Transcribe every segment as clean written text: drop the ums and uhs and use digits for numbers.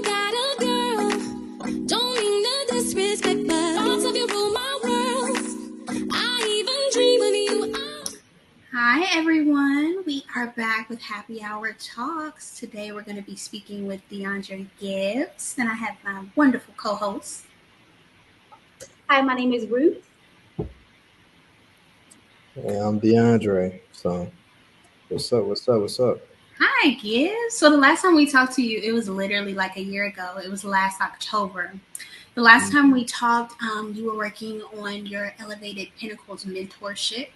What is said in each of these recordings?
you got a girl. Don't mean no disrespect, but thoughts of you rule my world. I even dream of you. Hi everyone, we are back with Happy Hour Talks. Today we're going to be speaking with DeAndre Gibbs, and I have my wonderful co-host. Hi, my name is Ruth. Hey, I'm DeAndre. So, what's up? Hi Gibbs. So the last time we talked to you, it was literally like a year ago. It was last October. The last time we talked, you were working on your Elevated Pinnacles Mentorship.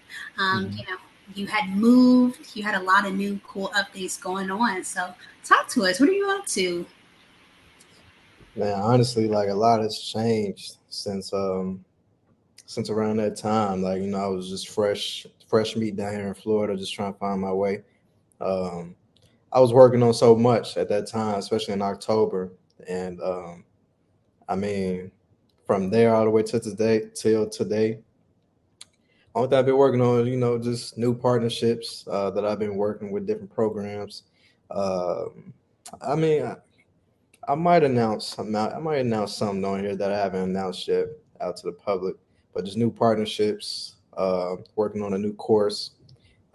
You had moved. You had a lot of new cool updates going on. So talk to us. What are you up to? Man, honestly, like a lot has changed since around that time. Like, I was just fresh meat down here in Florida, just trying to find my way. I was working on so much at that time, especially in October. And I mean, from there all the way to today till today, all that I've been working on, just new partnerships that I've been working with different programs. Um, I mean, I might announce something. I might announce something on here that I haven't announced yet out to the public. But just new partnerships, working on a new course,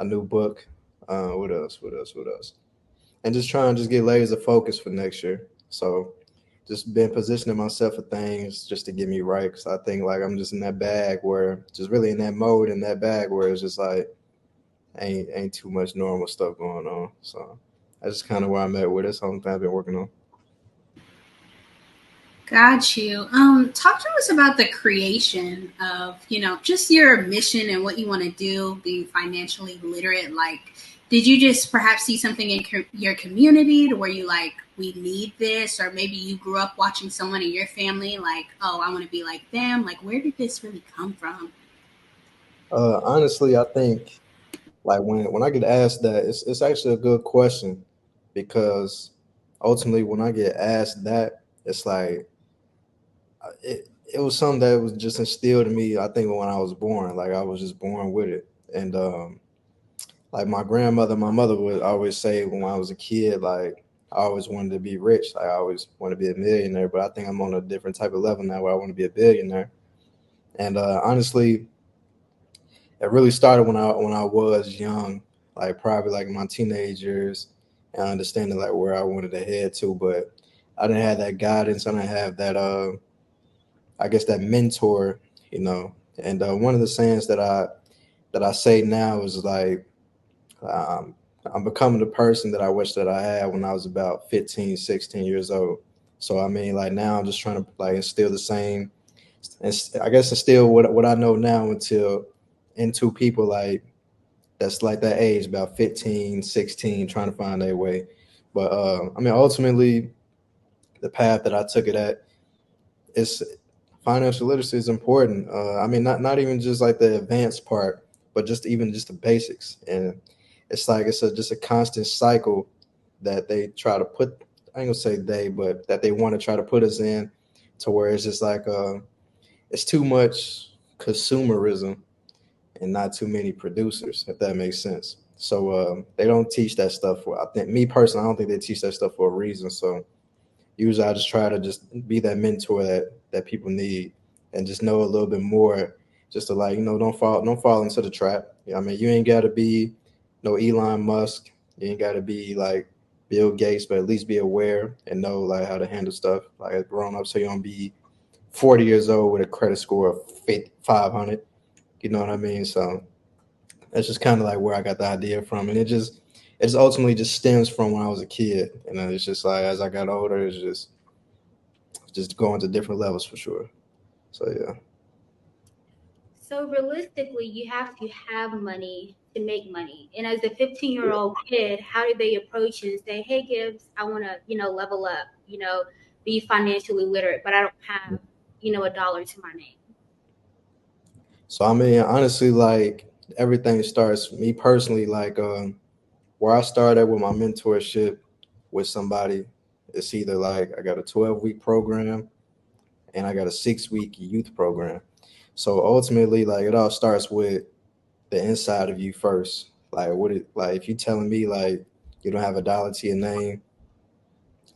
a new book. What else? And just trying to just get laser focus for next year. So just been positioning myself for things just to get me right. Because I think like I'm just in that bag where just really in that mode in that bag where it's just like ain't too much normal stuff going on. So that's just kind of where I'm at with it. Something I've been working on. Got you. Talk to us about the creation of, just your mission and what you want to do, being financially literate. Like, did you just perhaps see something in your community to where you like, we need this? Or maybe you grew up watching someone in your family like, oh, I want to be like them. Like, where did this really come from? Honestly, I think like when I get asked that, it's actually a good question because ultimately when I get asked that, it's like it was something that was just instilled in me. I think when I was born, like I was just born with it, and like my mother would always say when I was a kid, like I always wanted to be rich. Like, I always want to be a millionaire, but I think I'm on a different type of level now where I want to be a billionaire. And honestly, it really started when I was young, like probably like my teenage years, and understanding like where I wanted to head to, but I didn't have that guidance. I didn't have that I guess that mentor, you know. And one of the sayings that I say now is like um, I'm becoming the person that I wish that I had when I was about 15, 16 years old. So I mean, like now I'm just trying to like instill the same, and I guess instill what I know now into people like that's like that age, about 15, 16, trying to find their way. But I mean, ultimately, the path that I took it at is financial literacy is important. I mean, not even just like the advanced part, but just the basics. And it's like just a constant cycle that they try to put. I ain't gonna say they, but that they want to try to put us in, to where it's just like it's too much consumerism and not too many producers, if that makes sense. So they don't teach that stuff for. I think me personally, I don't think they teach that stuff for a reason. So usually I just try to just be that mentor that people need and just know a little bit more, just to like, don't fall into the trap. I mean, you ain't gotta be no Elon Musk. You ain't gotta be like Bill Gates, but at least be aware and know like how to handle stuff like growing up, so you don't be 40 years old with a credit score of 500. You know what I mean? So that's just kind of like where I got the idea from, and it just ultimately just stems from when I was a kid, and then it's just like as I got older, it's just going to different levels for sure. So yeah. So realistically, you have to have money to make money. And as a 15-year-old kid, how do they approach it and say, "Hey, Gibbs, I want to, level up, be financially literate, but I don't have, a dollar to my name." So I mean, honestly, like everything starts me personally, like where I started with my mentorship with somebody. It's either like I got a 12-week program and I got a 6-week youth program. So ultimately, like it all starts with the inside of you first. Like if you telling me like you don't have a dollar to your name,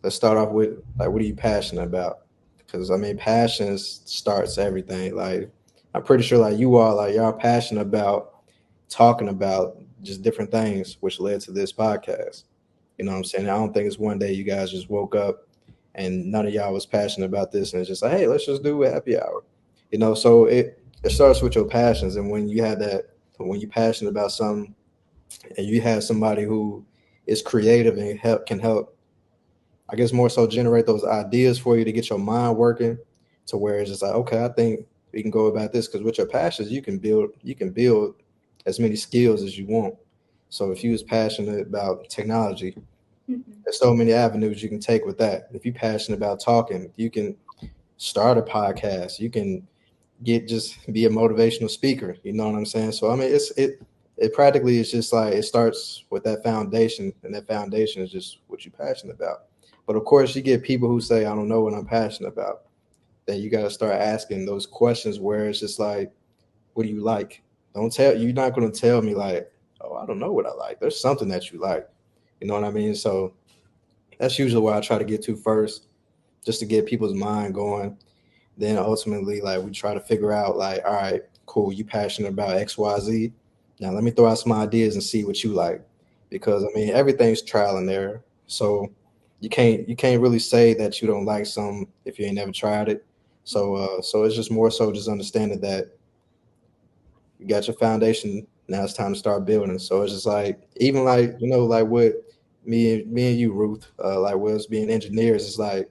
let's start off with like, what are you passionate about? Because I mean, passion starts everything. Like, I'm pretty sure like you all, like y'all passionate about talking about just different things, which led to this podcast. You know what I'm saying? I don't think it's one day you guys just woke up and none of y'all was passionate about this, and it's just like, hey, let's just do a happy hour. You know, so it starts with your passions, and when you have that, when you're passionate about something, and you have somebody who is creative and can help, I guess more so generate those ideas for you to get your mind working, to where it's just like, okay, I think we can go about this, because with your passions you can build as many skills as you want. So if you was passionate about technology, there's so many avenues you can take with that. If you're passionate about talking, you can start a podcast. You can just be a motivational speaker. You know what I'm saying? So I mean, it practically is just like, it starts with that foundation, and that foundation is just what you're passionate about. But of course, you get people who say, I don't know what I'm passionate about. Then you got to start asking those questions where it's just like, what do you like? You're not going to tell me like, oh, I don't know what I like. There's something that you like. You know what I mean? So that's usually where I try to get to first, just to get people's mind going. Then ultimately, like, we try to figure out like, all right, cool, you passionate about XYZ. Now let me throw out some ideas and see what you like. Because I mean, everything's trial and error. So you can't really say that you don't like something if you ain't never tried it. So it's just more so just understanding that you got your foundation. Now it's time to start building. So it's just like, even like, like with me and you, Ruth, like with us being engineers, it's like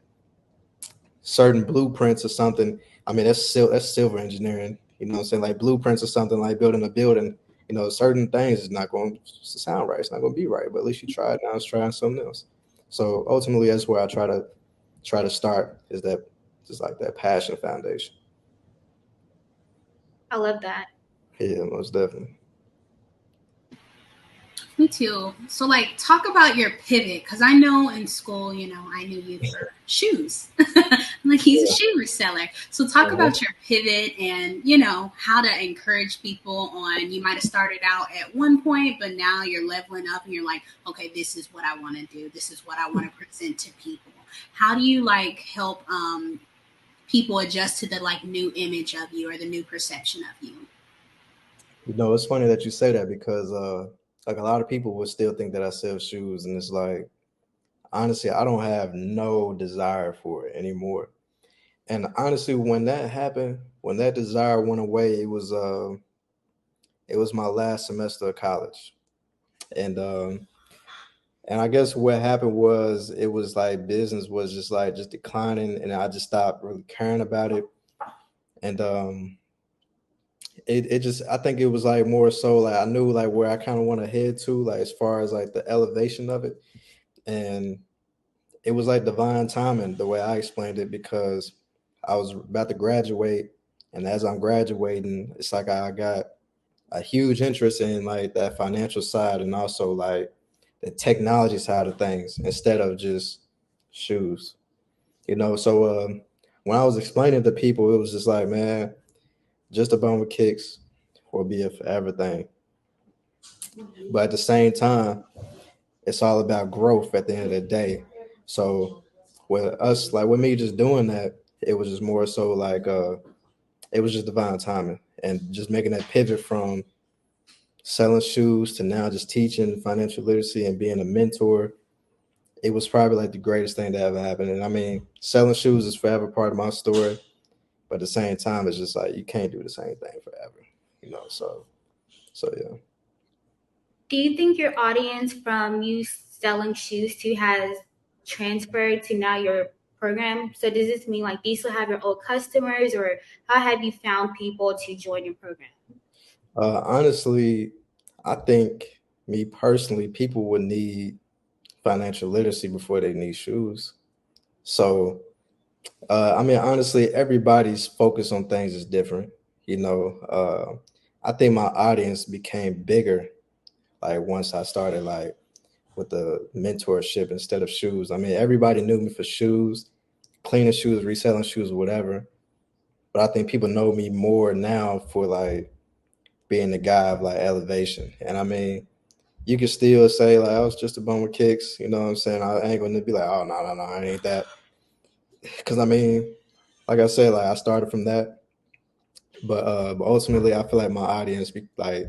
certain blueprints or something. I mean, that's silver engineering. You know what I'm saying? Like blueprints or something, like building a building. Certain things is not going to sound right. It's not going to be right. But at least you tried. Now it's trying something else. So ultimately, that's where I try to start, is that just like that passion foundation. I love that. Yeah, most definitely. Me too. So, like, talk about your pivot, because I know in school, I knew you for shoes. Like, he's a shoe reseller. So, talk about your pivot and, how to encourage people on. You might have started out at one point, but now you're leveling up and you're like, okay, this is what I want to do. This is what I want to present to people. How do you like help people adjust to the like new image of you or the new perception of you? It's funny that you say that, because like a lot of people would still think that I sell shoes, and it's like, honestly, I don't have no desire for it anymore. And honestly, when that happened, when that desire went away, it was my last semester of college. And I guess what happened was, it was like business was just declining, and I just stopped really caring about it. And it just, I think it was like more so like, I knew like where I kind of want to head to, like as far as like the elevation of it. And it was like divine timing, the way I explained it, because I was about to graduate, and as I'm graduating, it's like I got a huge interest in like that financial side, and also like the technology side of things, instead of just shoes. So when I was explaining to people, it was just like, man, just a bum with kicks will be a forever thing. But at the same time, it's all about growth at the end of the day. So with us, like with me just doing that, it was just more so like it was just divine timing, and just making that pivot from selling shoes to now just teaching financial literacy and being a mentor. It was probably like the greatest thing that ever happened. And I mean, selling shoes is forever part of my story, but at the same time, it's just like, you can't do the same thing forever. So yeah. Do you think your audience from you selling shoes to has transferred to now your program? So does this mean like, do you still have your old customers, or how have you found people to join your program? Honestly, I think, me personally, people would need financial literacy before they need shoes. So, I mean, honestly, everybody's focus on things is different. I think my audience became bigger like once I started like with the mentorship instead of shoes. I mean, everybody knew me for shoes, cleaning shoes, reselling shoes, whatever. But I think people know me more now for like being the guy of like elevation. And I mean, you can still say like I was just a bum with kicks, you know what I'm saying? I ain't gonna be like, oh no, I ain't that. Cause I mean, like I said, like I started from that. But ultimately I feel like my audience like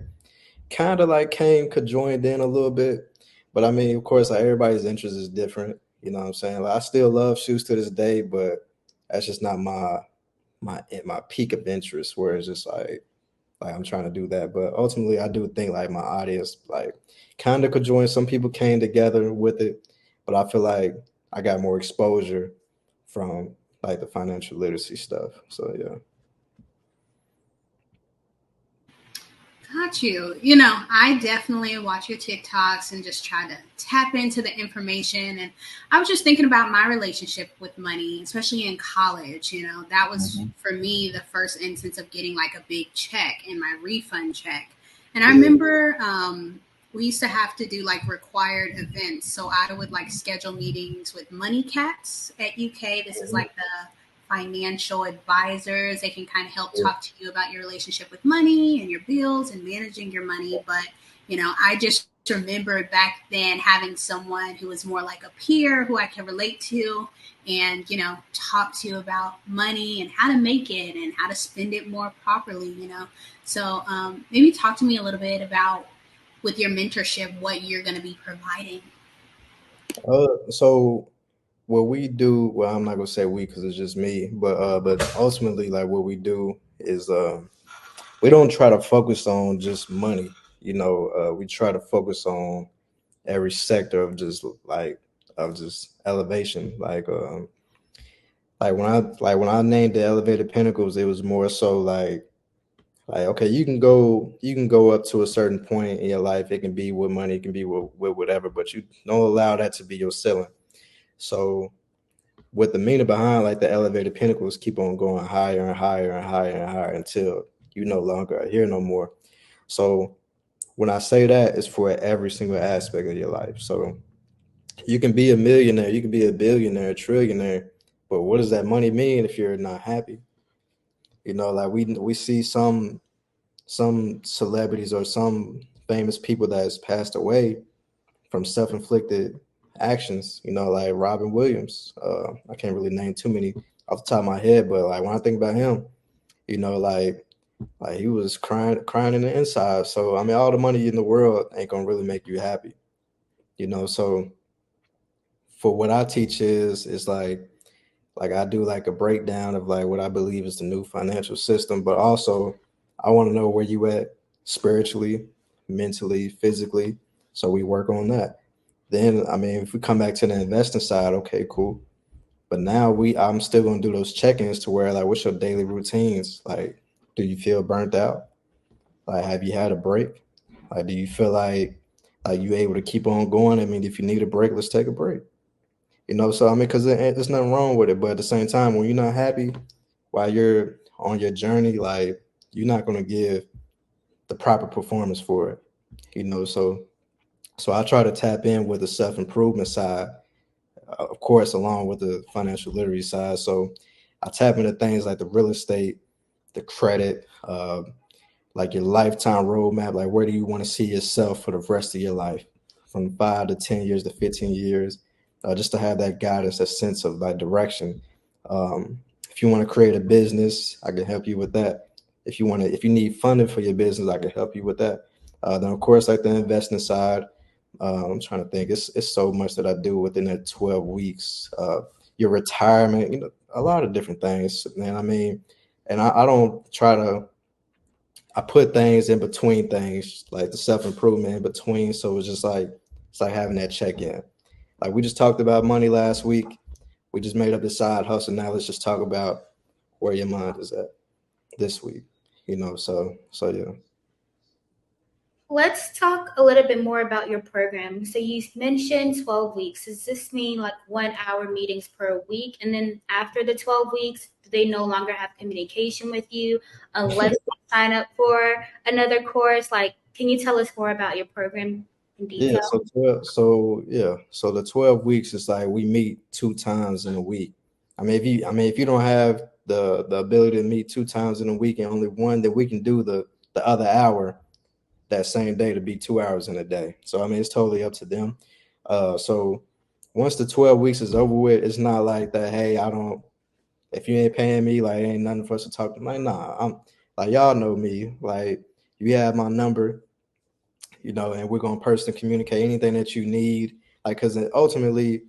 kind of like came conjoined in a little bit. But I mean, of course, like everybody's interest is different. You know what I'm saying? Like I still love shoes to this day, but that's just not my peak of interest. Where it's just like I'm trying to do that. But ultimately, I do think like my audience like kind of conjoined. Some people came together with it, but I feel like I got more exposure from like the financial literacy stuff. So yeah. Got you. You know, I definitely watch your TikToks and just try to tap into the information. And I was just thinking about my relationship with money, especially in college. You know, that was Mhm. for me the first instance of getting like a big check in my refund check. And I Yeah. remember we used to have to do like required events. So I would like schedule meetings with Money Cats at UK. This is Mhm. like the financial advisors. They can kind of help Yeah. talk to you about your relationship with money and your bills and managing your money. But, you know, I just remembered back then having someone who was more like a peer who I can relate to and, you know, talk to about money and how to make it and how to spend it more properly, you know. So maybe talk to me a little bit about with your mentorship, what you're going to be providing. So what we do, well, I'm not gonna say we because it's just me, but ultimately, like what we do is we don't try to focus on just money. You know, we try to focus on every sector of just elevation. Like when I named the elevated pinnacles, it was more so like okay, you can go up to a certain point in your life. It can be with money, it can be with whatever, but you don't allow that to be your ceiling. So what the meaning behind like the elevated pinnacles keep on going higher and higher and higher and higher until you no longer are here no more. So when I say that, it's for every single aspect of your life. So you can be a millionaire, you can be a billionaire, a trillionaire, but what does that money mean if you're not happy? You know, like we see some celebrities or some famous people that has passed away from self-inflicted actions, you know, like Robin Williams. I can't really name too many off the top of my head, but like when I think about him, you know, like he was crying in the inside. So I mean, all the money in the world ain't gonna really make you happy, you know. So for what I teach is like I do like a breakdown of like what I believe is the new financial system, but also I want to know where you at spiritually, mentally, physically. So we work on that. Then I mean, if we come back to the investing side, okay, cool. But now I'm still gonna do those check-ins to where like what's your daily routines? Like, do you feel burnt out? Like have you had a break? Like do you feel like you able to keep on going? I mean, if you need a break, let's take a break. You know, so I mean, because there's nothing wrong with it, but at the same time, when you're not happy while you're on your journey, like you're not gonna give the proper performance for it. You know, so I try to tap in with the self improvement side, of course, along with the financial literacy side. So I tap into things like the real estate, the credit, like your lifetime roadmap. Like where do you want to see yourself for the rest of your life, from 5 to 10 years to 15 years, just to have that guidance, that sense of like direction. If you want to create a business, I can help you with that. If you need funding for your business, I can help you with that. Then of course, like the investing side, I'm trying to think. It's so much that I do within that 12 weeks. Your retirement, you know, a lot of different things. Man, I mean, and I don't try to. I put things in between things, like the self improvement in between. So it's like having that check in. Like we just talked about money last week. We just made up the side hustle. Now let's just talk about where your mind is at this week. You know, so yeah. Let's talk a little bit more about your program. So you mentioned 12 weeks. Does this mean like 1 hour meetings per week? And then after the 12 weeks, do they no longer have communication with you unless they sign up for another course? Like, can you tell us more about your program in Yeah, detail? so the 12 weeks is like we meet 2 times in a week. If you don't have the ability to meet 2 times in a week and only one, then we can do the other hour that same day to be 2 hours in a day. So I mean, it's totally up to them. So once the 12 weeks is over with, it's not like that. Hey, I don't. If you ain't paying me, like ain't nothing for us to talk. Like nah, I'm like y'all know me. Like you have my number, and we're gonna personally communicate anything that you need. Like because ultimately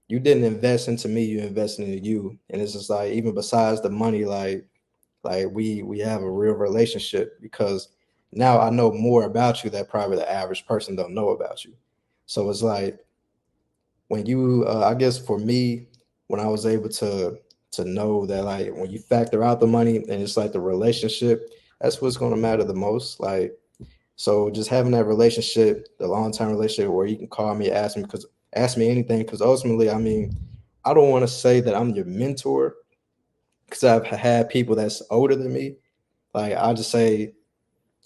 you didn't invest into me, you invested into you, and it's just like even besides the money, like we have a real relationship because now I know more about you that probably the average person don't know about you. So it's like when you, I guess for me, when I was able to know that like when you factor out the money and it's like the relationship, that's what's going to matter the most. Like so, just having that relationship, the long term relationship where you can call me, ask me anything, because ultimately, I mean, I don't want to say that I'm your mentor because I've had people that's older than me. Like I just say,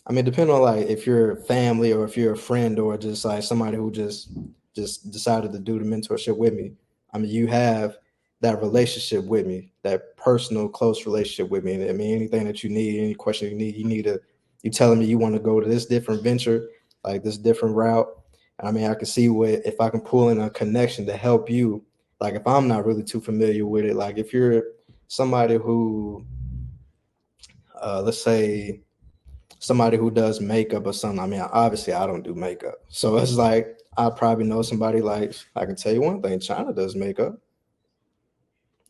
I mean, depending on like if you're family or if you're a friend or just like somebody who just decided to do the mentorship with me. I mean, you have that relationship with me, that personal, close relationship with me. And I mean, anything that you need, any question you need to, you telling me you want to go to this different venture, like this different route. I mean, I can see what if I can pull in a connection to help you. Like if I'm not really too familiar with it, like if you're somebody who, let's say somebody who does makeup or something. I mean, obviously I don't do makeup. So it's like I probably know somebody like I can tell you one thing, China does makeup.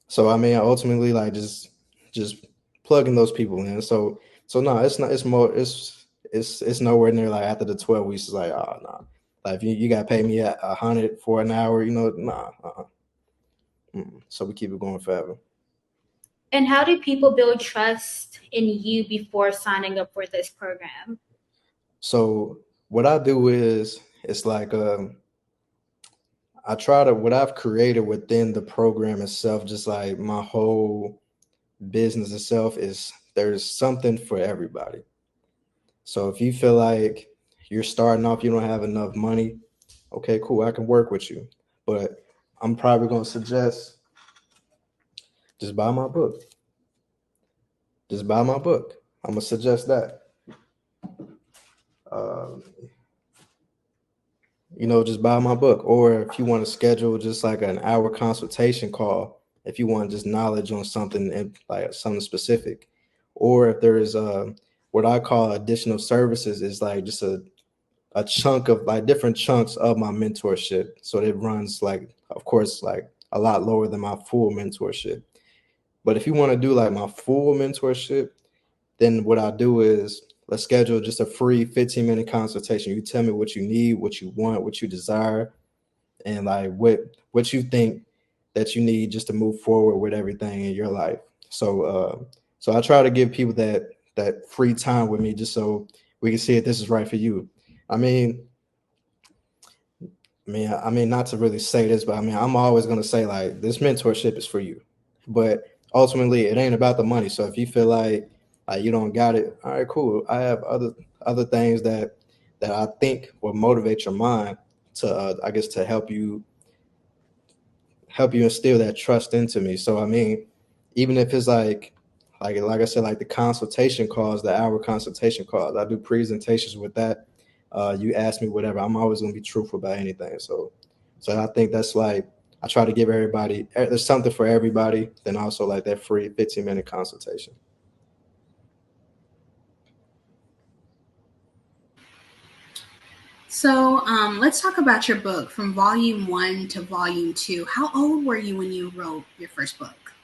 So I mean ultimately like just plugging those people in. So no, it's not it's more it's nowhere near like after the 12 weeks it's like, oh no. Like if you gotta pay me 100 for an hour, nah. So we keep it going forever. And how do people build trust in you before signing up for this program? So what I do is it's like I try to what I've created within the program itself, just like my whole business itself, is there's something for everybody. So if you feel like you're starting off, you don't have enough money, okay, cool, I can work with you. But I'm probably gonna suggest just buy my book. Just buy my book. I'm gonna suggest that. Um, just buy my book. Or if you want to schedule just like an hour consultation call, if you want just knowledge on something and like something specific, or if there's what I call additional services is like just a chunk of like different chunks of my mentorship. So it runs like, of course, like a lot lower than my full mentorship. But if you want to do like my full mentorship, then what I do is let's schedule just a free 15-minute consultation. You tell me what you need, what you want, what you desire, and like what you think that you need just to move forward with everything in your life. So I try to give people that free time with me just so we can see if this is right for you. I mean, not to really say this, but I mean, I'm always gonna say like this mentorship is for you, but ultimately it ain't about the money. So if you feel like you don't got it, all right, cool. I have other things that I think will motivate your mind to, I guess, to help you instill that trust into me. So I mean, even if it's like I said, like the consultation calls, the hour consultation calls, I do presentations with that. You ask me whatever, I'm always gonna be truthful about anything. So I think that's like I try to give everybody there's something for everybody, then also like that free 15-minute consultation. So let's talk about your book from volume 1 to volume 2. How old were you when you wrote your first book?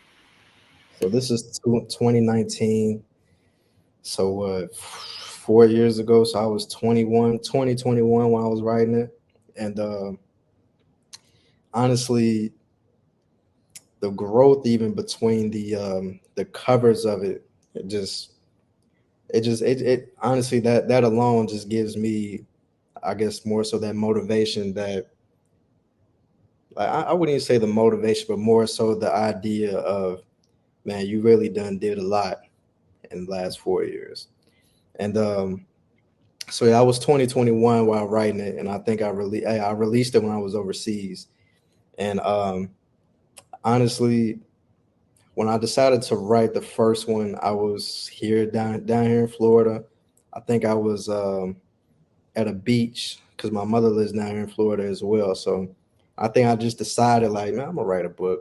So this is 2019. So 4 years ago. So I was 2021 when I was writing it. And honestly, the growth even between the covers of it, it honestly that alone just gives me, I guess, more so that motivation that like I wouldn't even say the motivation, but more so the idea of, man, you really done did a lot in the last 4 years. And so yeah, I was 2021 while writing it, and I think I released it when I was overseas. And honestly, when I decided to write the first one, I was here down here in Florida. I think I was at a beach because my mother lives down here in Florida as well. So I think I just decided like, man, I'm gonna write a book.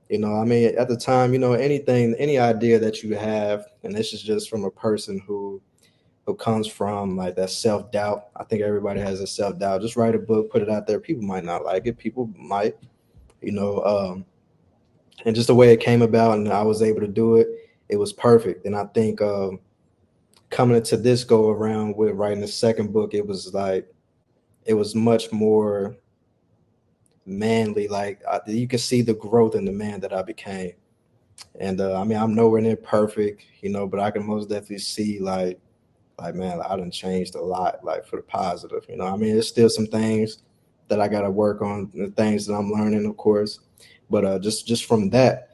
You know, I mean, at the time, you know, anything, any idea that you have, and this is just from a person who comes from like that self doubt. I think everybody has a self doubt. Just write a book, put it out there. People might not like it. People might, you know, and just the way it came about, and I was able to do it. It was perfect. And I think coming into this go around with writing the second book, it was like it was much more manly. Like you can see the growth in the man that I became. And I mean, I'm nowhere near perfect, you know, but I can most definitely see like man, I done changed a lot, like for the positive. You know, I mean, there's still some things that I got to work on, the things that I'm learning, of course. But just from that,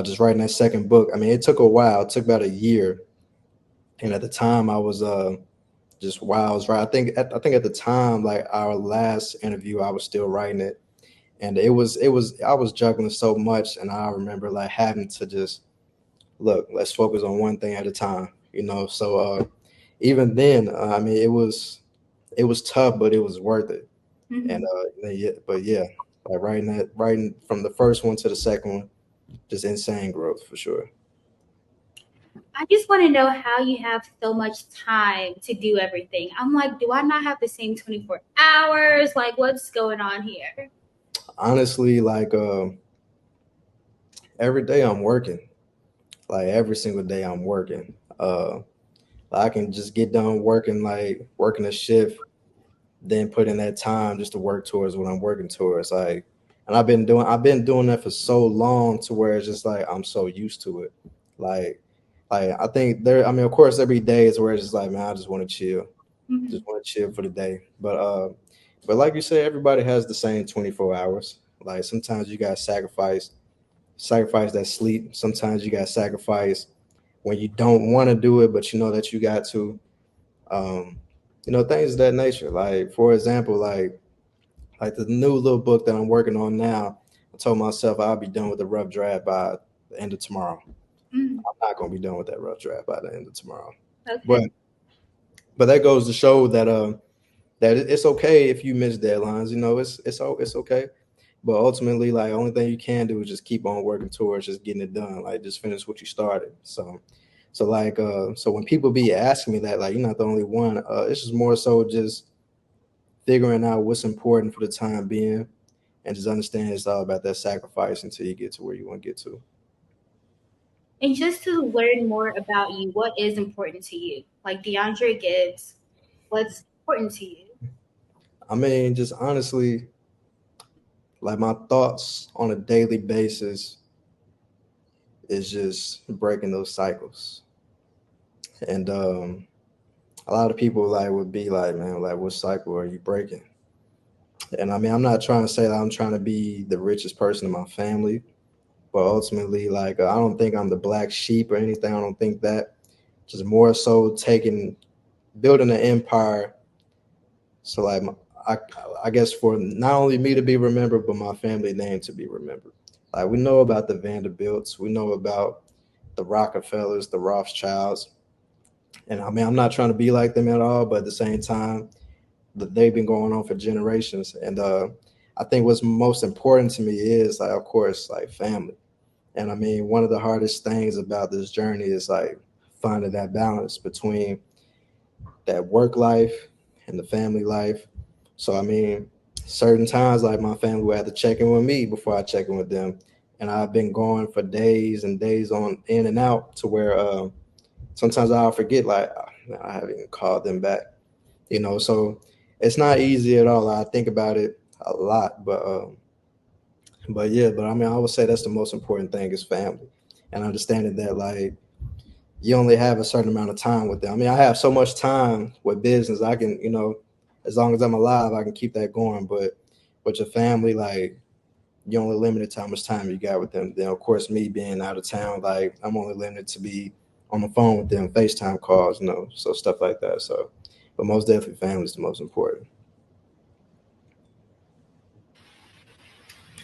just writing that second book. I mean, it took a while. It took about a year, and at the time, I was just while I was right. I think at the time, like our last interview, I was still writing it, and it was I was juggling so much, and I remember like having to just look. Let's focus on one thing at a time. You know, so even then, I mean, it was tough, but it was worth it. And Mhm. yeah, but yeah, like writing from the first one to the second one, just insane growth for sure. I just want to know how you have so much time to do everything. I'm like, do I not have the same 24 hours? Like, what's going on here? Honestly, like every day I'm working, like every single day I'm working. I can just get done working, like working a shift, then put in that time just to work towards what I'm working towards. Like, and I've been doing that for so long to where it's just like I'm so used to it. Like, like I think there. I mean, of course, every day is where it's just like, man, I Mhm. just want to chill for the day. But like you said, everybody has the same 24 hours. Like sometimes you got to sacrifice that sleep. Sometimes you got to sacrifice when you don't want to do it, but you know that you got to. Um, you know, things of that nature. Like for example, like the new little book that I'm working on now. I told myself I'll be done with the rough draft by the end of tomorrow. Mm, I'm not gonna be done with that rough draft by the end of tomorrow. okay. But that goes to show that it's okay if you miss deadlines. You know, it's okay. But ultimately, like only thing you can do is just keep on working towards just getting it done. Like just finish what you started. So when people be asking me that, like you're not the only one. It's just more so just figuring out what's important for the time being, and just understand it's all about that sacrifice until you get to where you want to get to. And just to learn more about you, what is important to you? Like DeAndre Gibbs, what's important to you? I mean, just honestly, like my thoughts on a daily basis is just breaking those cycles. And a lot of people like would be like, man, like what cycle are you breaking? And I mean, I'm not trying to say that I'm trying to be the richest person in my family, but ultimately, like I don't think I'm the black sheep or anything. I don't think that. Just more so taking building an empire. So like I I guess for not only me to be remembered, but my family name to be remembered. Like we know about the Vanderbilts, we know about the Rockefellers, the Rothschilds, and I mean I'm not trying to be like them at all, but at the same time, they've been going on for generations. And I think what's most important to me is like, of course, like family. And I mean, one of the hardest things about this journey is like finding that balance between that work life and the family life. So I mean, certain times like my family will have to check in with me before I check in with them, and I've been going for days and days on in and out to where sometimes I'll forget like I haven't even called them back. You know, so it's not easy at all. I think about it a lot, but yeah, but I mean, I would say that's the most important thing is family, and understanding that like you only have a certain amount of time with them. I mean, I have so much time with business. I can, you know, as long as I'm alive, I can keep that going. But with your family, like you only limited to how much time you got with them. Then, of course, me being out of town, like I'm only limited to be on the phone with them, FaceTime calls, you know, so stuff like that. So, but most definitely, family is the most important.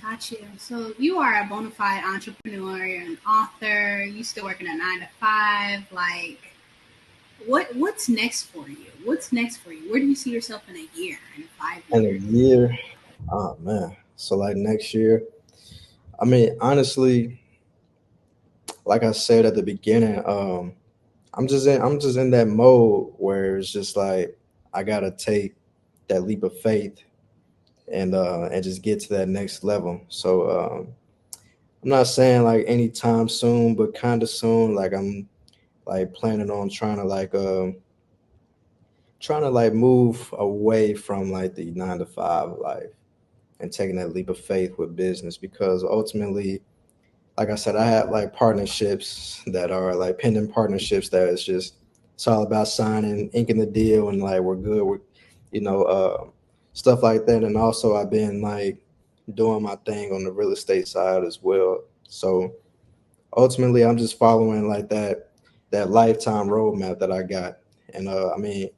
Gotcha. So you are a bona fide entrepreneur. You're an author. You still working a 9 to 5. Like, what's next for you? What's next for you? Where do you see yourself in a year, in 5 In a years? year, oh man. So like next year, I mean, honestly, like I said at the beginning, I'm just in that mode where it's just like I gotta take that leap of faith and just get to that next level. So I'm not saying like anytime soon, but kind of soon. Like I'm like planning on trying to move away from like the 9 to 5 life and taking that leap of faith with business, because ultimately, like I said, I have like partnerships that are like pending partnerships that it's all about signing, inking the deal, and like we're good with, you know, stuff like that. And also, I've been like doing my thing on the real estate side as well. So ultimately, I'm just following like that lifetime roadmap that I got. And I mean,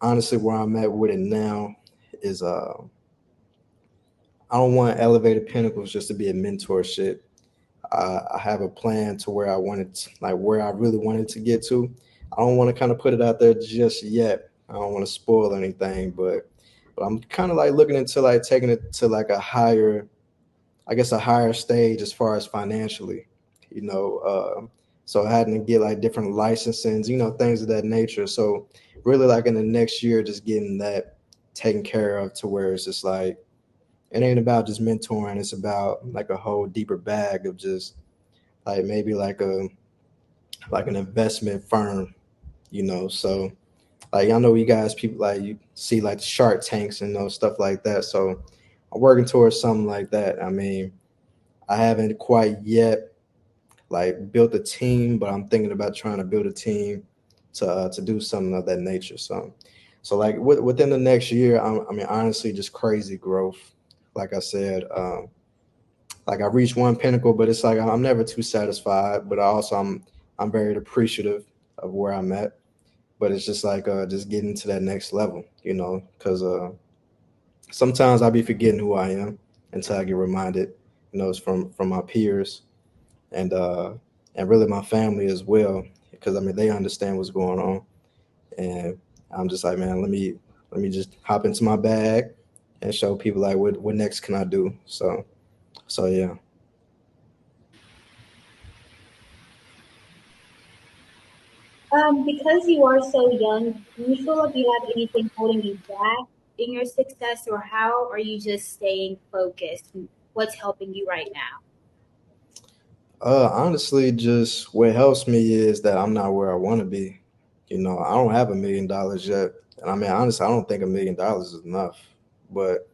honestly, where I'm at with it now is I don't want Elevated Pinnacles just to be a mentorship. I have a plan to where I wanted to, like where I really wanted to get to. I don't want to kind of put it out there just yet. I don't want to spoil anything, but I'm kind of like looking into like taking it to like a higher, I guess a higher stage as far as financially, you know. So I had to get like different licensings, things of that nature. So really, like in the next year, just getting that taken care of to where it's just like it ain't about just mentoring. It's about like a whole deeper bag of just like maybe like an investment firm, So like I know you guys people like you see like the Shark Tanks and stuff like that. So I'm working towards something like that. I mean, I haven't quite yet like built a team, but I'm thinking about trying to build a team to do something of that nature. So like within the next year, I mean honestly, just crazy growth. Like I said, like I reached one pinnacle, but it's like I'm never too satisfied. But also I'm very appreciative of where I'm at. But it's just like just getting to that next level, because sometimes I'll be forgetting who I am until I get reminded. It's from my peers and and really my family as well, because I mean they understand what's going on, and I'm just like, man, let me just hop into my bag and show people like what next can I do. So yeah. Because you are so young, do you feel like you have anything holding you back in your success, or how are you just staying focused? What's helping you right now? Honestly, just what helps me is that I'm not where I want to be. I don't have $1 million yet, and I mean honestly, I don't think $1 million is enough. But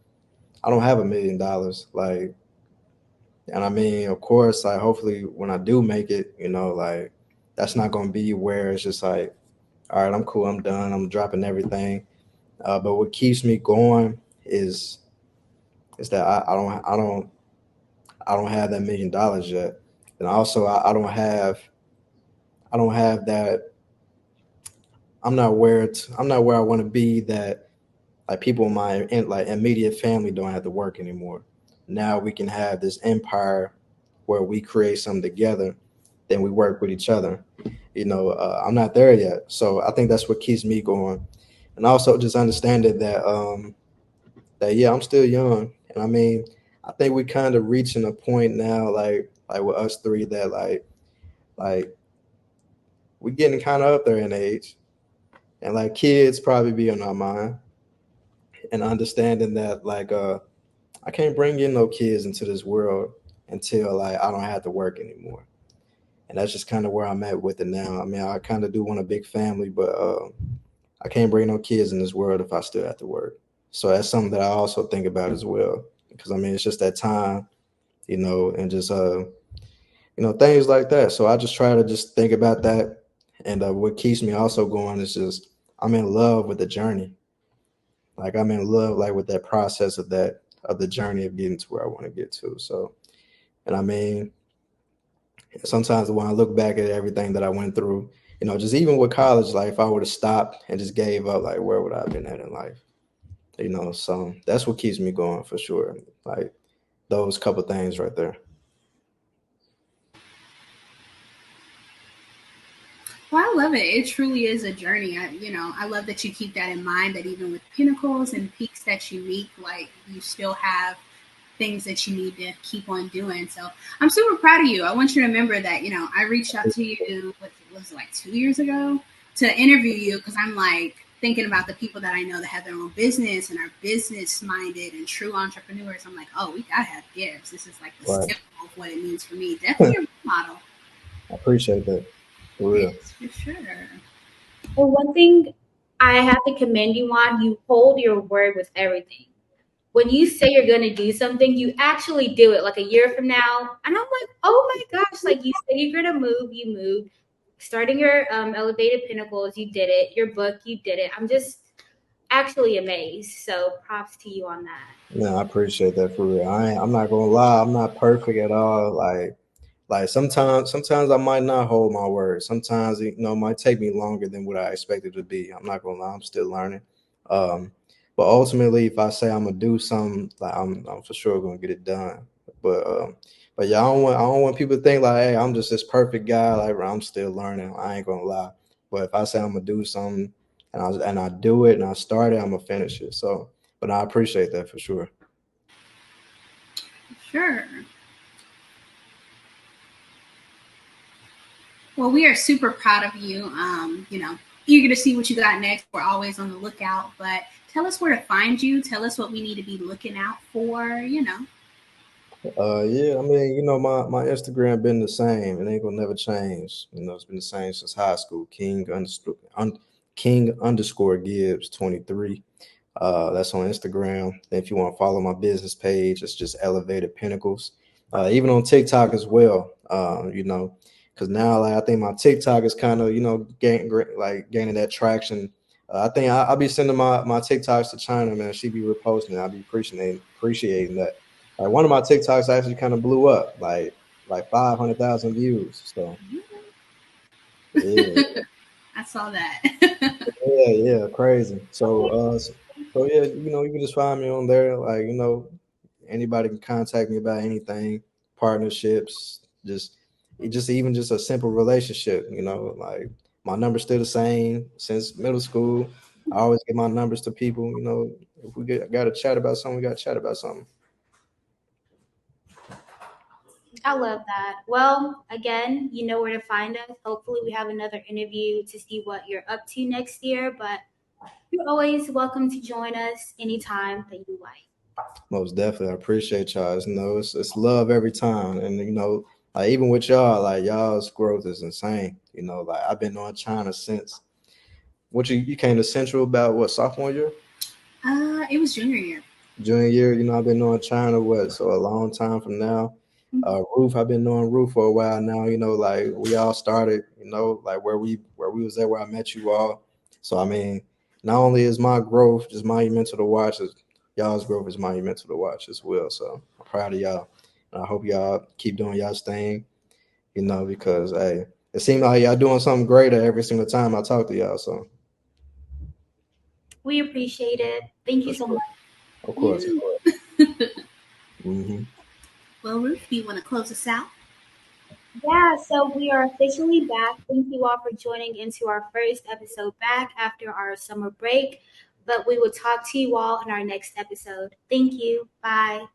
I don't have $1 million, like, and I mean, of course, like hopefully when I do make it, like that's not gonna be where it's just like, all right, I'm cool, I'm done, I'm dropping everything. But what keeps me going is that I don't have that $1 million yet, and also I don't have that. I'm not where I want to be. That like people in my like immediate family don't have to work anymore. Now we can have this empire where we create something together, then we work with each other. I'm not there yet, so I think that's what keeps me going, and also just understanding that yeah, I'm still young, and I mean, I think we kind of reaching a point now, like with us three, that like we getting kind of up there in age, and like kids probably be on our mind, and understanding that like I can't bring in no kids into this world until like I don't have to work anymore. And that's just kind of where I'm at with it now. I mean, I kind of do want a big family, but I can't bring no kids in this world if I still have to work. So that's something that I also think about as well, because I mean, it's just that time, and just things like that. So I just try to just think about that, and what keeps me also going is just I'm in love with the journey. Like I'm in love like with that process of the journey of getting to where I want to get to. So, and I mean, sometimes when I look back at everything that I went through, just even with college, like if I would have stopped and just gave up, like where would I have been at in life? So that's what keeps me going for sure. Like those couple things right there. Well, I love it. It truly is a journey. I love that you keep that in mind. That even with pinnacles and peaks that you meet, like you still have things that you need to keep on doing. So I'm super proud of you. I want you to remember that. I reached out to you. What was it, like 2 years ago to interview you because I'm like thinking about the people that I know that have their own business and are business minded and true entrepreneurs. I'm like, oh, we gotta have Gibbs. This is like the Right. symbol of what it means for me. Definitely a role model. I appreciate that. For real. Yes, for sure. Well, one thing I have to commend you on, you hold your word with everything. When you say you're going to do something, you actually do it like a year from now. And I'm like, oh my gosh, like you say you're going to move, you moved. Starting your elevated pinnacles, you did it. Your book, you did it. I'm just actually amazed. So props to you on that. No, I appreciate that for real. I'm not gonna lie, I'm not perfect at all. Like sometimes I might not hold my word. Sometimes it might take me longer than what I expected to be. I'm not gonna lie, I'm still learning. Um, but ultimately, if I say I'm gonna do something, like I'm for sure gonna get it done. But yeah, I don't want people to think like, hey, I'm just this perfect guy. Like I'm still learning. I ain't gonna lie. But if I say I'm gonna do something and I do it and I start it, I'm gonna finish it. So, but I appreciate that for sure. Sure. Well, we are super proud of you. Eager to see what you got next. We're always on the lookout, but tell us where to find you. Tell us what we need to be looking out for. Yeah, I mean, my Instagram been the same. It ain't gonna never change. It's been the same since high school. King underscore Gibbs 23. That's on Instagram. And if you want to follow my business page, it's just Elevated Pinnacles. Even on TikTok as well. Because now like I think my TikTok is kind of gaining that traction. I think I'll be sending my TikToks to China, man. She be reposting it. I'll be appreciating that. Like one of my TikToks actually kind of blew up, like 500,000 views. So yeah, I saw that. yeah, crazy. So yeah, you can just find me on there. Like anybody can contact me about anything, partnerships, just even just a simple relationship. Like my number's still the same since middle school. I always give my numbers to people. If we got to chat about something, we got to chat about something. I love that. Well, again, you know where to find us. Hopefully, we have another interview to see what you're up to next year. But you're always welcome to join us anytime that you like. Most definitely, I appreciate y'all. It's love every time, and like even with y'all, like y'all's growth is insane. Like I've been on China since what you came to Central about what sophomore year, It was junior year. junior year. I've been on China so a long time from now. Ruth, I've been knowing Ruth for a while now. Like we all started. Like where we was at where I met you all. So I mean, not only is my growth just monumental to watch, y'all's growth is monumental to watch as well. So I'm proud of y'all. And I hope y'all keep doing y'all's thing. Because hey, it seems like y'all doing something greater every single time I talk to y'all. So We appreciate it. Thank you for so sure, much. of course, of Yeah. course. Hmm. Well, Ruth, do you want to close us out? Yeah, so we are officially back. Thank you all for joining into our first episode back after our summer break. But we will talk to you all in our next episode. Thank you. Bye.